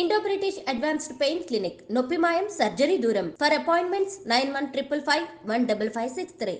Indo British advanced pain clinic నొప్పి మాయం surgery దూరం for appointments 9155515563.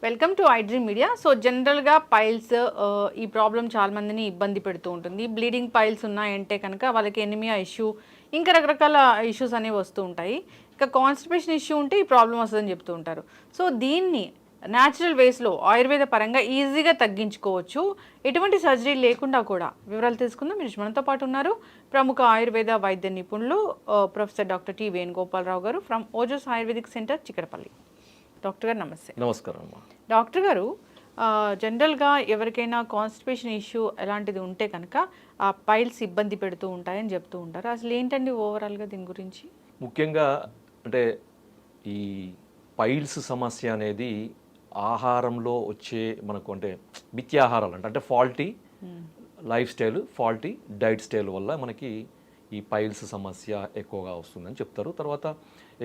Welcome to iDream media. So జనరల్గా పైల్స్ ఈ ప్రాబ్లం చాలా మందిని ఇబ్బంది పెడుతూ ఉంటుంది. బ్లీడింగ్ పైల్స్ ఉన్నాయంటే కనుక వాళ్ళకి ఎనిమియా ఇష్యూ ఇంకా రకరకాల ఇష్యూస్ అనేవి వస్తూ ఉంటాయి. ఇంకా కాన్స్టిపేషన్ ఇష్యూ ఉంటే ఈ ప్రాబ్లం వస్తుందని చెప్తూ ఉంటారు. సో దీన్ని న్యాచురల్ వేస్లో ఆయుర్వేద పరంగా ఈజీగా తగ్గించుకోవచ్చు, ఎటువంటి సర్జరీ లేకుండా కూడా. వివరాలు తెలుసుకుందాం. మీరు మనతో పాటు ఉన్నారు ప్రముఖ ఆయుర్వేద వైద్య నిపుణులు ప్రొఫెసర్ డాక్టర్ టి వేణుగోపాలరావు గారు from Ojas Ayurvedic centre, Chikkadpally. Doctor గారు నమస్తే. నమస్కారం అమ్మా. డాక్టర్ గారు, జనరల్గా ఎవరికైనా కాన్స్టిపేషన్ ఇష్యూ ఎలాంటిది ఉంటే కనుక ఆ పైల్స్ ఇబ్బంది పెడుతూ ఉంటాయని చెప్తూ ఉంటారు. అసలు ఏంటండి ఓవరాల్గా దీని గురించి? ముఖ్యంగా అంటే ఈ పైల్స్ సమస్య అనేది ఆహారంలో వచ్చే మనకు అంటే మిథ్యాహారాలు అంటే faulty life style, faulty diet style వల్ల మనకి ఈ పైల్స్ సమస్య ఎక్కువగా వస్తుందని చెప్తారు. తర్వాత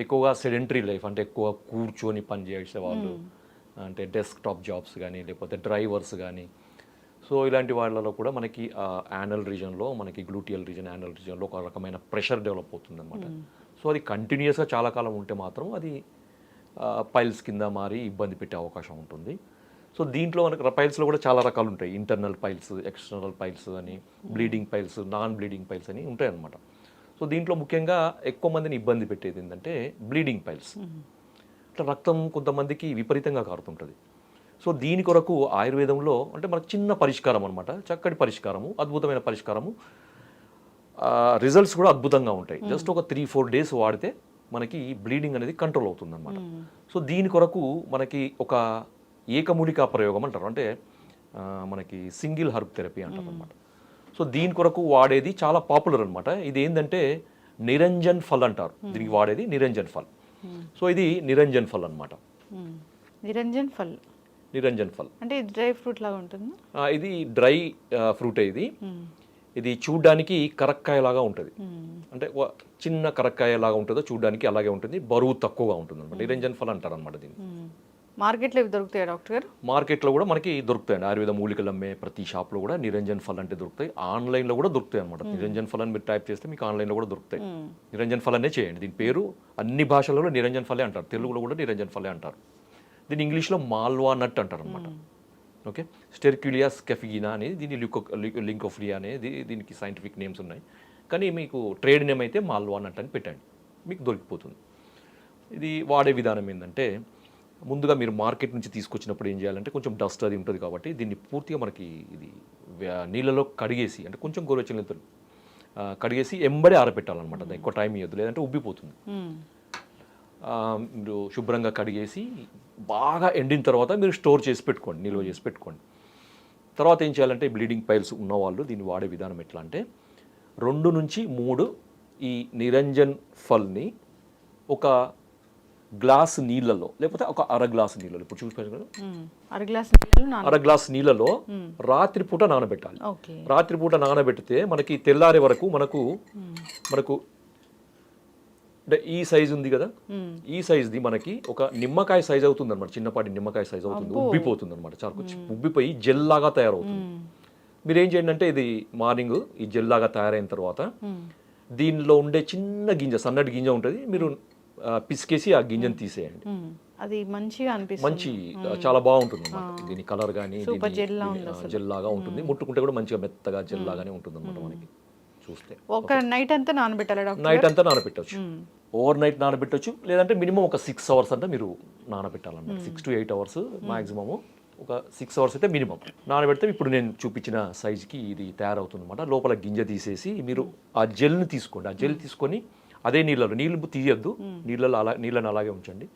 ఎక్కువగా సెడెంటరీ లైఫ్ అంటే ఎక్కువ కూర్చొని పని చేసే వాళ్ళు, అంటే డెస్క్టాప్ జాబ్స్ కానీ లేకపోతే డ్రైవర్స్ కానీ, సో ఇలాంటి వాళ్ళలో కూడా మనకి యానల్ రీజన్లో మనకి గ్లూటియల్ రీజన్, యానల్ రీజన్లో ఒక రకమైన ప్రెషర్ డెవలప్ అవుతుంది అనమాట. సో అది కంటిన్యూస్గా చాలా కాలం ఉంటే మాత్రం అది పైల్స్ కింద మారి ఇబ్బంది పెట్టే అవకాశం ఉంటుంది. సో దీంట్లో మనకు పైల్స్లో కూడా చాలా రకాలు ఉంటాయి. ఇంటర్నల్ పైల్స్, ఎక్స్టర్నల్ పైల్స్ అని, bleeding piles, non bleeding piles అని ఉంటాయి అన్నమాట. సో దీంట్లో ముఖ్యంగా ఎక్కువ మందిని ఇబ్బంది పెట్టేది ఏంటంటే బ్లీడింగ్ పైల్స్. ఇట్లా రక్తం కొంతమందికి విపరీతంగా కారుతుంటుంది. సో దీని కొరకు ఆయుర్వేదంలో అంటే మనకు చిన్న పరిష్కారం అనమాట, చక్కటి పరిష్కారము, అద్భుతమైన పరిష్కారము. రిజల్ట్స్ కూడా అద్భుతంగా ఉంటాయి. జస్ట్ ఒక 3-4 డేస్ వాడితే మనకి బ్లీడింగ్ అనేది కంట్రోల్ అవుతుంది అనమాట. సో దీని కొరకు మనకి ఒక ఏకమూలికా ప్రయోగం అంటారు, అంటే మనకి సింగిల్ హర్బ్ థెరపీ అంటారు అనమాట. సో దీని కొరకు వాడేది చాలా పాపులర్ అనమాట. ఇది ఏంటంటే నిరంజన్ ఫల్ అంటారు, దీనికి వాడేది నిరంజన్ ఫల్. సో ఇది నిరంజన్ ఫల్ అనమాట. నిరంజన్ ఫల్, నిరంజన్ ఫల్ అంటే డ్రై ఫ్రూట్ లాగా ఉంటుంది. ఇది డ్రై ఫ్రూట్. ఇది చూడ్డానికి కరక్కాయలాగా ఉంటుంది, అంటే చిన్న కరక్కాయలాగా ఉంటుందో చూడ్డానికి అలాగే ఉంటుంది, బరువు తక్కువగా ఉంటుంది అనమాట. నిరంజన్ ఫల్ అంటారు అనమాట దీన్ని. మార్కెట్లో ఇవి దొరుకుతాయి డాక్టర్ గారు? మార్కెట్లో కూడా మనకి దొరుకుతాయండి. ఆయుర్వేద మూలికలు అమ్మే ప్రతి షాప్లో కూడా నిరంజన్ ఫల్ అంటే దొరుకుతాయి. ఆన్లైన్లో కూడా దొరుకుతాయి అనమాట. నిరంజన్ ఫల్ అని మీరు టైప్ చేస్తే మీకు ఆన్లైన్లో కూడా దొరుకుతాయి. నిరంజన్ ఫల్ అనే చేయండి. దీని పేరు అన్ని భాషలలో నిరంజన్ ఫలే అంటారు, తెలుగులో కూడా నిరంజన్ ఫలే అంటారు. దీన్ని ఇంగ్లీష్లో మాల్వా నట్ అంటారు అనమాట. ఓకే, స్టెర్క్యులియా స్కెఫిగినా అనేది, దీని లింకోఫ్లియా అనేది దీనికి సైంటిఫిక్ నేమ్స్ ఉన్నాయి. కానీ మీకు ట్రేడ్ నేమ్ అయితే మాల్వా నట్ అని పెట్టండి, మీకు దొరికిపోతుంది. ఇది వాడే విధానం ఏంటంటే, ముందుగా మీరు మార్కెట్ నుంచి తీసుకొచ్చినప్పుడు ఏం చేయాలంటే, కొంచెం డస్ట్ అది ఉంటుంది కాబట్టి దీన్ని పూర్తిగా మనకి ఇది నీళ్ళలో కడిగేసి, అంటే కొంచెం గోరువెచ్చని కడిగేసి ఎంబడే ఆరబెట్టాలన్నమాట. ఎక్కువ టైం ఇవ్వద్దు, లేదంటే ఉబ్బిపోతుంది. మీరు శుభ్రంగా కడిగేసి బాగా ఎండిన తర్వాత మీరు స్టోర్ చేసి పెట్టుకోండి, నిల్వ చేసి పెట్టుకోండి. తర్వాత ఏం చేయాలంటే, బ్లీడింగ్ పైల్స్ ఉన్నవాళ్ళు దీన్ని వాడే విధానం ఎట్లా అంటే, 2 నుంచి 3 ఈ నిరంజన్ ఫల్ని ఒక గ్లాస్ నీళ్ళలో, లేకపోతే ఒక అర గ్లాసు నీళ్ళలో, ఇప్పుడు చూసుకోండి, అర గ్లాస్ నీళ్ళలో రాత్రిపూట నానబెట్టాలి. రాత్రిపూట నానబెడితే మనకి తెల్లారే వరకు మనకు అంటే ఈ సైజు ఉంది కదా, ఈ సైజుది మనకి ఒక నిమ్మకాయ సైజ్ అవుతుంది అనమాట. చిన్నపాటి నిమ్మకాయ సైజ్ అవుతుంది, ఉబ్బిపోతుంది అనమాట. చారుకొచ్చి ఉబ్బిపోయి జెల్ లాగా తయారవుతుంది. మీరు ఏం చేయండి అంటే, ఇది మార్నింగ్ ఈ జెల్ లాగా తయారైన తర్వాత దీనిలో ఉండే చిన్న గింజ, సన్నటి గింజ ఉంటుంది, మీరు పిసికేసి ఆ గింజను తీసేయండి. అది మంచిగా అనిపిస్తుంది, మంచి చాలా బాగుంటుంది అనమాట. దీని కలర్ కానీ జెల్ లాగా ఉంటుంది, ముట్టుకుంటే కూడా మంచిగా మెత్తగా జెల్ లాగానే ఉంటుంది అనమాట. మనకి చూస్తే ఒక నైట్ అంతా నానబెట్టాలి డాక్టర్? నైట్ అంతా నానబెట్టవచ్చు, ఓవర్ నైట్ నానబెట్టవచ్చు, లేదంటే మినిమం ఒక 6 అవర్స్ అంటే మీరు నానబెట్టాలన్నమాట. 6 to 8 అవర్స్ మాక్సిమము, ఒక 6 అవర్స్ అయితే మినిమం నానబెడితే ఇప్పుడు నేను చూపించిన సైజుకి ఇది తయారవుతుంది అనమాట. లోపల గింజ తీసేసి మీరు ఆ జెల్ని తీసుకోండి. ఆ జెల్ తీసుకొని అదే నీళ్ళు తీయద్దు, నీళ్ళని అలాగే ఉంచండి.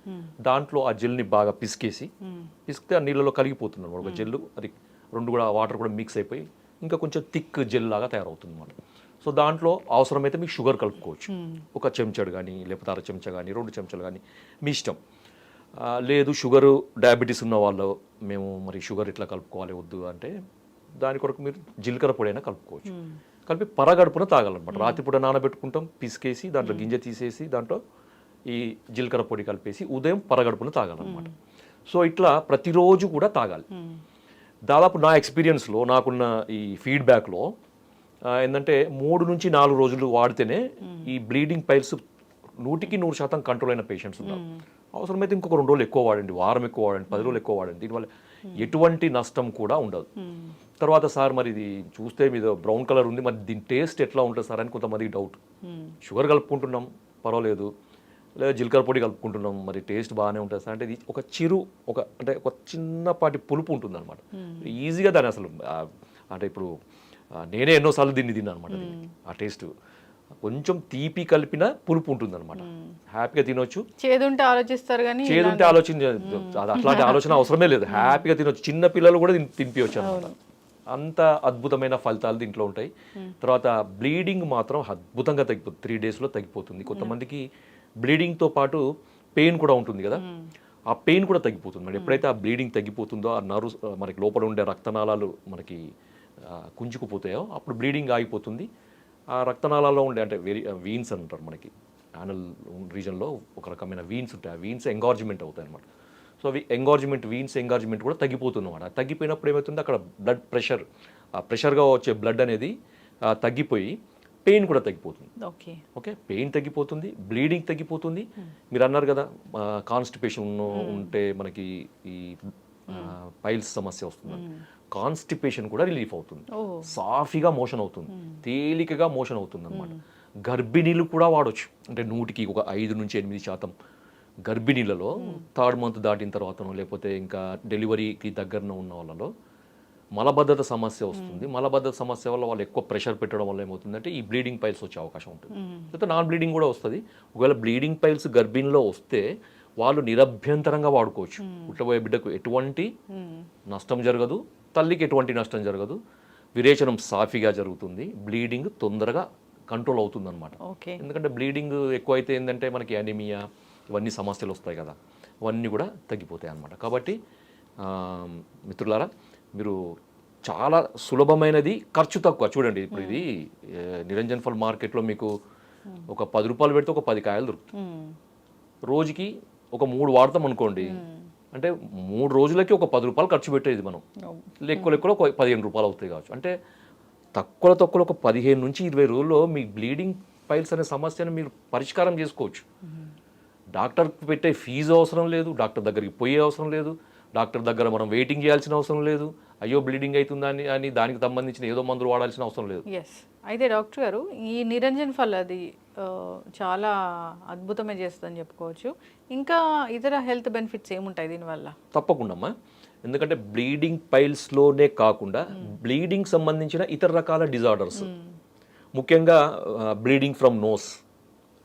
దాంట్లో ఆ జెల్ని బాగా పిసికితే ఆ నీళ్ళలో కలిగిపోతుంది అనమాట. ఒక జెల్ అది 2 కూడా వాటర్ కూడా మిక్స్ అయిపోయి ఇంకా కొంచెం థిక్ జెల్ లాగా తయారవుతుంది అనమాట. సో దాంట్లో అవసరమైతే మీకు షుగర్ కలుపుకోవచ్చు, ఒక చెంచాడు కానీ లేకపోతే అర చెంచా కానీ 2 చెంచాలు కానీ మీ ఇష్టం. లేదు షుగరు డయాబెటీస్ ఉన్న వాళ్ళు, మేము మరి షుగర్ ఇట్లా కలుపుకోవాలి వద్దు అంటే, దాని కొరకు మీరు జీలకర్ర పొడి అయినా కలుపుకోవచ్చు. కలిపి పరగడుపున తాగాలన్నమాట. రాత్రిపూట నానబెట్టుకుంటాం, పిసికేసి దాంట్లో గింజ తీసేసి దాంట్లో ఈ జీలకర్ర పొడి కలిపేసి ఉదయం పరగడుపున తాగాలన్నమాట. సో ఇట్లా ప్రతిరోజు కూడా తాగాలి. దాదాపు నా ఎక్స్పీరియన్స్లో నాకున్న ఈ ఫీడ్బ్యాక్లో ఏంటంటే 3 నుంచి 4 రోజులు వాడితేనే ఈ బ్లీడింగ్ పైల్స్ 100% కంట్రోల్ అయిన పేషెంట్స్ ఉన్నారు. అవసరమైతే ఇంకొక 2 రోజులు ఎక్కువ వాడండి, వారం ఎక్కువ వాడండి, 10 రోజులు ఎక్కువ వాడండి. దీనివల్ల ఎటువంటి నష్టం కూడా ఉండదు. తర్వాత సార్ మరి ఇది చూస్తే మీద బ్రౌన్ కలర్ ఉంది, మరి దీని టేస్ట్ ఎట్లా ఉంటుంది సార్ అని కొంతమందికి డౌట్. షుగర్ కలుపుకుంటున్నాం పర్వాలేదు, లేదా జీలకర్ర పొడి కలుపుకుంటున్నాం, మరి టేస్ట్ బాగానే ఉంటుంది సార్ అంటే ఇది ఒక చిన్నపాటి పులుపు ఉంటుంది అనమాట. ఈజీగా దాన్ని అసలు అంటే ఇప్పుడు నేనే ఎన్నోసార్లు దీన్ని తిన్నాను అనమాట. ఆ టేస్ట్ కొంచెం తీపి కలిపిన పులుపు ఉంటుంది అనమాట. హ్యాపీగా తినొచ్చు. చేదుంటే ఆలోచిస్తారు కానీ చేదుంటే అట్లాంటి ఆలోచన అవసరమే లేదు. హ్యాపీగా తినొచ్చు. చిన్న పిల్లలు కూడా తినిపించవచ్చు అనమాట. అంత అద్భుతమైన ఫలితాలు దీంట్లో ఉంటాయి. తర్వాత బ్లీడింగ్ మాత్రం అద్భుతంగా తగ్గిపోతుంది, 3 డేస్లో తగ్గిపోతుంది. కొంతమందికి బ్లీడింగ్తో పాటు పెయిన్ కూడా ఉంటుంది కదా, ఆ పెయిన్ కూడా తగ్గిపోతుంది. మరి ఎప్పుడైతే ఆ బ్లీడింగ్ తగ్గిపోతుందో, ఆ నర్వ్స్ మనకి లోపల ఉండే రక్తనాళాలు మనకి కుంచుకుపోతాయో అప్పుడు బ్లీడింగ్ ఆగిపోతుంది. ఆ రక్తనాళాల్లో ఉండే అంటే వీన్స్ అంటారు మనకి, యానల్ రీజన్లో ఒక రకమైన వీన్స్ ఉంటాయి. ఆ వీన్స్ ఎంగార్జ్మెంట్ అవుతాయి అనమాట. సో అవి వీన్స్ ఎంగార్జ్మెంట్ కూడా తగ్గిపోతుంది అనమాట. తగ్గిపోయినప్పుడు ఏమవుతుంది, అక్కడ బ్లడ్ ప్రెషర్, ఆ ప్రెషర్గా వచ్చే బ్లడ్ అనేది తగ్గిపోయి పెయిన్ కూడా తగ్గిపోతుంది. ఓకే, పెయిన్ తగ్గిపోతుంది, బ్లీడింగ్ తగ్గిపోతుంది. మీరు అన్నారు కదా కాన్స్టిపేషన్ ఉంటే మనకి ఈ పైల్స్ సమస్య వస్తుంది. కాన్స్టిపేషన్ కూడా రిలీఫ్ అవుతుంది, సాఫీగా మోషన్ అవుతుంది, తేలికగా మోషన్ అవుతుంది అనమాట. గర్భిణీలు కూడా వాడొచ్చు. అంటే 100కి ఒక 5 నుంచి 8% గర్భిణీలలో 3rd మంత్ దాటిన తర్వాతనో లేకపోతే ఇంకా డెలివరీకి దగ్గరన ఉన్న వాళ్ళలో మలబద్ధత సమస్య వస్తుంది. మలబద్ధత సమస్య వల్ల వాళ్ళు ఎక్కువ ప్రెషర్ పెట్టడం వల్ల ఏమవుతుందంటే ఈ బ్లీడింగ్ పైల్స్ వచ్చే అవకాశం ఉంటుంది. లేకపోతే నాన్ బ్లీడింగ్ కూడా వస్తుంది. ఒకవేళ బ్లీడింగ్ పైల్స్ గర్భిణీలో వస్తే వాళ్ళు నిరభ్యంతరంగా వాడుకోవచ్చు. పుట్టబోయే బిడ్డకు ఎటువంటి నష్టం జరగదు, తల్లికి ఎటువంటి నష్టం జరగదు, విరేచనం సాఫీగా జరుగుతుంది, బ్లీడింగ్ తొందరగా కంట్రోల్ అవుతుంది అనమాట. ఎందుకంటే బ్లీడింగ్ ఎక్కువైతే ఏంటంటే మనకి అనీమియా ఇవన్నీ సమస్యలు వస్తాయి కదా, అవన్నీ కూడా తగ్గిపోతాయి అన్నమాట. కాబట్టి మిత్రులారా, మీరు చాలా సులభమైనది, ఖర్చు తక్కువ. చూడండి ఇప్పుడు ఇది నిరంజన్ ఫల్ మార్కెట్లో మీకు ఒక 10 రూపాయలు పెడితే ఒక 10 కాయలు దొరుకుతుంది. రోజుకి ఒక 3 వాడతాం అనుకోండి, అంటే 3 రోజులకి ఒక 10 రూపాయలు ఖర్చు పెట్టేది మనం. లెక్కలో ఒక 15 రూపాయలు అవుతాయి కావచ్చు. అంటే తక్కువలో ఒక 15 నుంచి 20 రోజుల్లో మీ బ్లీడింగ్ పైల్స్ అనే సమస్యను మీరు పరిష్కారం చేసుకోవచ్చు. డాక్టర్కి పెట్టే ఫీజు అవసరం లేదు, డాక్టర్ దగ్గరికి పోయే అవసరం లేదు, డాక్టర్ దగ్గర మనం వెయిటింగ్ చేయాల్సిన అవసరం లేదు, అయ్యో బ్లీడింగ్ అవుతుందా అని దానికి సంబంధించిన ఏదో మందులు వాడాల్సిన అవసరం లేదు. అయితే డాక్టర్ గారు, ఈ నిరంజన్ ఫల్ అది చాలా అద్భుతమే చేస్తుందని చెప్పుకోవచ్చు. ఇంకా ఇతర హెల్త్ బెనిఫిట్స్ ఏముంటాయి దీనివల్ల? తప్పకుండా అమ్మా. ఎందుకంటే బ్లీడింగ్ పైల్స్లోనే కాకుండా బ్లీడింగ్ సంబంధించిన ఇతర రకాల డిజార్డర్స్, ముఖ్యంగా బ్లీడింగ్ ఫ్రమ్ నోస్.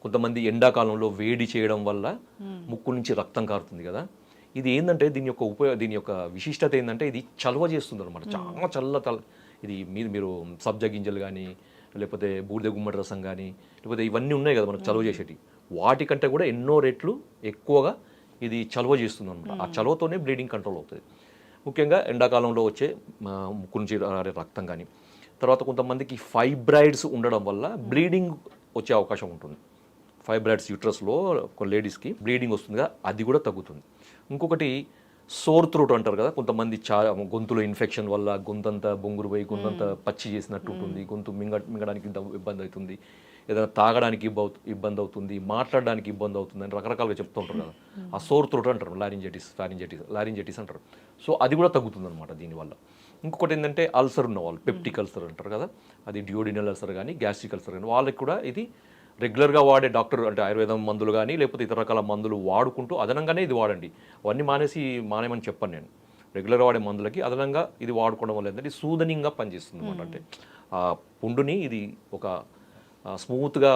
కొంతమంది ఎండాకాలంలో వేడి చేయడం వల్ల ముక్కు నుంచి రక్తం కారుతుంది కదా, ఇది ఏంటంటే దీని యొక్క విశిష్టత ఏంటంటే ఇది చలవ చేస్తుంది అనమాట. చాలా ఇది మీరు సబ్జా గింజలు కానీ లేకపోతే బూడిద గుమ్మడి రసం కానీ లేకపోతే ఇవన్నీ ఉన్నాయి కదా మనకు చలవ చేసేటి, వాటికంటే కూడా ఎన్నో రెట్లు ఎక్కువగా ఇది చలవ చేస్తుంది అనమాట. ఆ చలవతోనే బ్లీడింగ్ కంట్రోల్ అవుతుంది. ముఖ్యంగా ఎండాకాలంలో వచ్చే ముక్కు నుంచి రక్తం కానీ, తర్వాత కొంతమందికి ఫైబ్రాయిడ్స్ ఉండడం వల్ల బ్లీడింగ్ వచ్చే అవకాశం ఉంటుంది. ఫైబ్రాయిడ్స్ యూట్రస్లో లేడీస్కి బ్లీడింగ్ వస్తుంది కదా, అది కూడా తగ్గుతుంది. ఇంకొకటి సోర్ త్రోట్ అంటారు కదా, కొంతమంది గొంతులో ఇన్ఫెక్షన్ వల్ల గొంతంతా బొంగురు పోయి గొంతంతా పచ్చి చేసినట్టు ఉంటుంది, గొంతు మింగడానికి ఇబ్బంది అవుతుంది, ఏదైనా తాగడానికి ఇబ్బంది అవుతుంది, మాట్లాడడానికి ఇబ్బంది అవుతుంది అని రకరకాలుగా చెప్తూ ఉంటారు కదా. ఆ సోర్ త్రోట్ అంటారు, లారింజైటిస్ అంటారు. సో అది కూడా తగ్గుతుంది అనమాట దీనివల్ల. ఇంకొకటి ఏంటంటే అల్సర్ ఉన్న వాళ్ళు, పెప్టిక్ అల్సర్ అంటారు కదా, అది డియోడినల్ అల్సర్ కానీ గ్యాస్ట్రిక్ అల్సర్ కానీ వాళ్ళకి కూడా ఇది రెగ్యులర్గా వాడే డాక్టర్ అంటే ఆయుర్వేదం మందులు కానీ లేకపోతే ఇతర రకాల మందులు వాడుకుంటూ అదనంగానే ఇది వాడండి. అవన్నీ మానేమని చెప్పను నేను. రెగ్యులర్గా వాడే మందులకి అదనంగా ఇది వాడుకోవడం వల్ల ఏంటంటే సూదనింగ్గా పనిచేస్తుంది అనమాట. అంటే ఆ పుండుని ఇది ఒక స్మూత్గా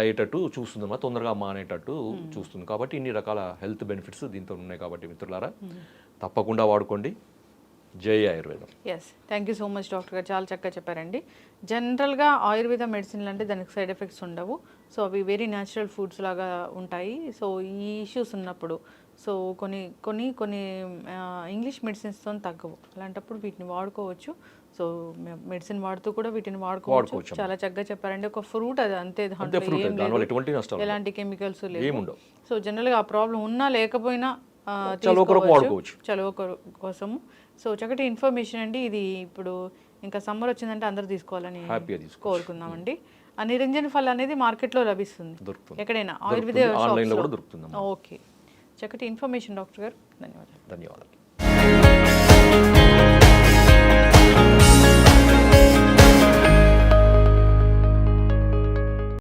అయ్యేటట్టు చూస్తుంది అన్నమాట, తొందరగా మానేటట్టు చూస్తుంది. కాబట్టి ఇన్ని రకాల హెల్త్ బెనిఫిట్స్ దీంతో ఉన్నాయి. కాబట్టి మిత్రులారా తప్పకుండా వాడుకోండి. జై ఆయుర్వేదం. Thank you so much doctor గారు, చాలా చక్కగా చెప్పారండి. జనరల్గా ఆయుర్వేద మెడిసిన్లు అంటే దానికి సైడ్ ఎఫెక్ట్స్ ఉండవు. సో అవి వెరీ న్యాచురల్ ఫుడ్స్ లాగా ఉంటాయి. సో ఈ ఇష్యూస్ ఉన్నప్పుడు సో కొన్ని ఇంగ్లీష్ మెడిసిన్స్తో తగ్గవు, అలాంటప్పుడు వీటిని వాడుకోవచ్చు. సో మెడిసిన్ వాడుతూ కూడా వీటిని వాడుకోవచ్చు. చాలా చక్కగా చెప్పారండి. ఒక ఫ్రూట్ అది అంతే, దాంట్లో ఎలాంటి కెమికల్స్ లేవు. సో జనరల్గా ఆ ప్రాబ్లం ఉన్నా లేకపోయినా చలువ కొరకు వాడుకోవచ్చు. చలువ కోసము. సో చక్కటి ఇన్ఫర్మేషన్ అండి ఇది. ఇప్పుడు ఇంకా సమ్మర్ వచ్చిందంటే అందరూ తీసుకోవాలని కోరుకుందామండి. ఆ నిరంజన్ ఫల్ అనేది మార్కెట్లో లభిస్తుంది, ఎక్కడైనా ఆయుర్వేద ఆన్లైన్లో కూడా దొరుకుతుంది. ఓకే, చక్కటి ఇన్ఫర్మేషన్ డాక్టర్ గారు, ధన్యవాదాలు. ధన్యవాదాలు.